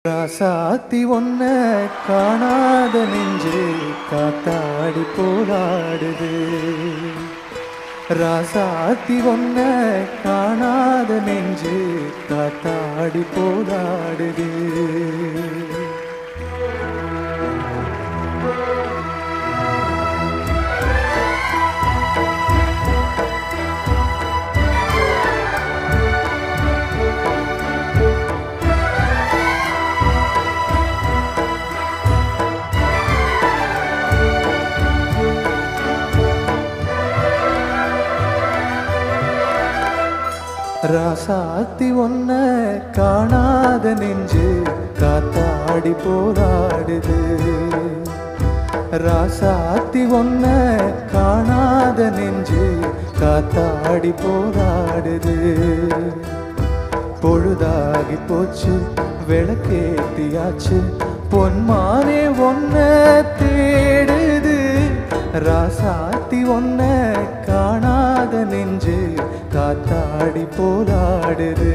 ராசாத்தி ஒன்ன காணாத நெஞ்சு காத்தாடி போராடுது. ராசாத்தி ஒன்ன காணாத நெஞ்சு காத்தாடி போராடுது. ராசாத்தி ஒன்ன காணாத நெஞ்சு காத்தாடி போராடுது. ராசாத்தி ஒன்ன காணாத நெஞ்சு காத்தாடி போராடுது. பொழுதாகி போச்சு விளக்கேத்தியாச்சு பொன்மானே ஒன்ன தேடுது. ராசாத்தி ஒன்ன காணாத நெஞ்சு காத்தாடி போராடுது.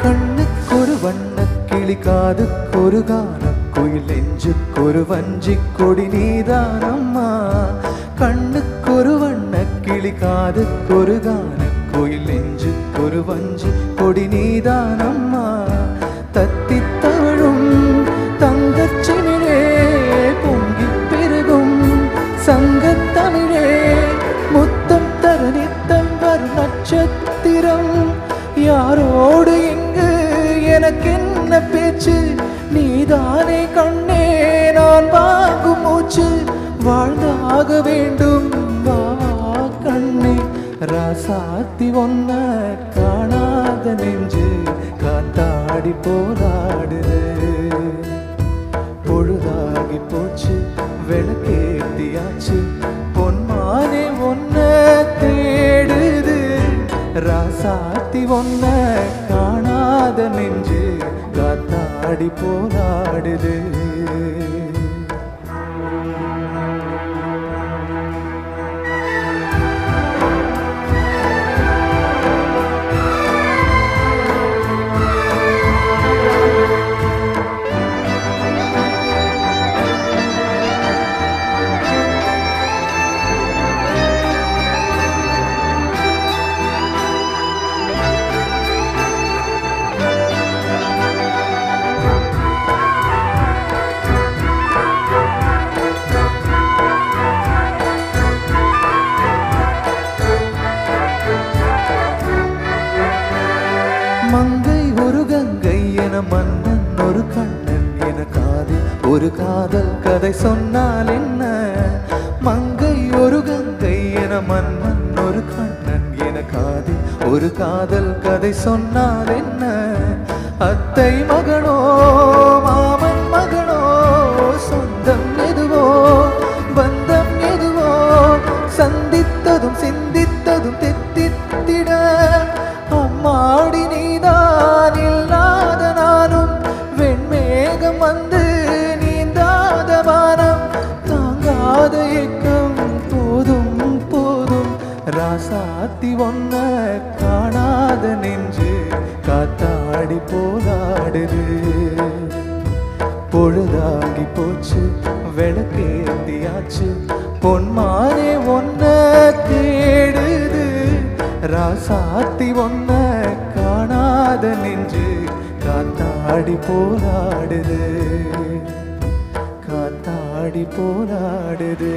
கண்ணுக்கொரு வண்ணக்கிளி காதுக்கொரு கானக்குயில் நெஞ்சுக்கொரு வஞ்சிக் கொடி நீதானம்மா. கண்ணுக்கொரு வண்ணக்கிளி காதுக்கொரு கானக்குயில் நெஞ்சுக்கொரு வஞ்சிக் கொடி நீதானம்மா. தத்தித் தவழும் தங்கச்சிமிழே பொங்கிப் பெருகும் சங்கத்தமிழே முத்தம் தர நித்தம் வரும் நட்சத்திரம். யாரோடு இங்கு எனக்கென்ன பேச்சு, நீதானே கண்ணே நான் வாங்கும் மூச்சு. வாழ்ந்தாக வேண்டும் வா கண்ணே. ராசாத்தி ஒன்ன காணாத நெஞ்சு காத்தாடி போராடுது. பொழுதாகி போச்சு விளக்கேத்தியாச்சு பொன்மானே ஒன்ன தேடுது. ராசாத்தி ஒன்ன காணாத நெஞ்சு காத்தாடி போராடுது. மங்கை ஒரு கங்கை என மன்னன் ஒரு கண்ணன் என காதில் ஒரு காதல் கதை சொன்னால் என்ன. மங்கை ஒரு கங்கை என மன்னன் ஒரு கண்ணன் என காதில் ஒரு காதல் கதை சொன்னால் என்ன. அத்தை மகனோ மாமன் மகனோ சொந்தம் எதுவோ பந்தம் எதுவோ சந்தித்ததும் சிந்தித்ததும் தெத்தித்திட. அம்மாடி நீதான் இல்லாத நானும் வெண்மேகம் வந்து நீந்தாத வானம் தாங்காத ஏக்கம் போதும் போதும். ராசாத்தி ஒன்ன காணாத நெஞ்சு காத்தாடி போராடுது. பொழுதாகி போச்சு விளக்கேத்தியாச்சு பொன்மானே ஒன்ன தேடுது. ராசாத்தி ஒன்ன காணாத நெஞ்சு காத்தாடி போராடுது. காத்தாடி போராடுது.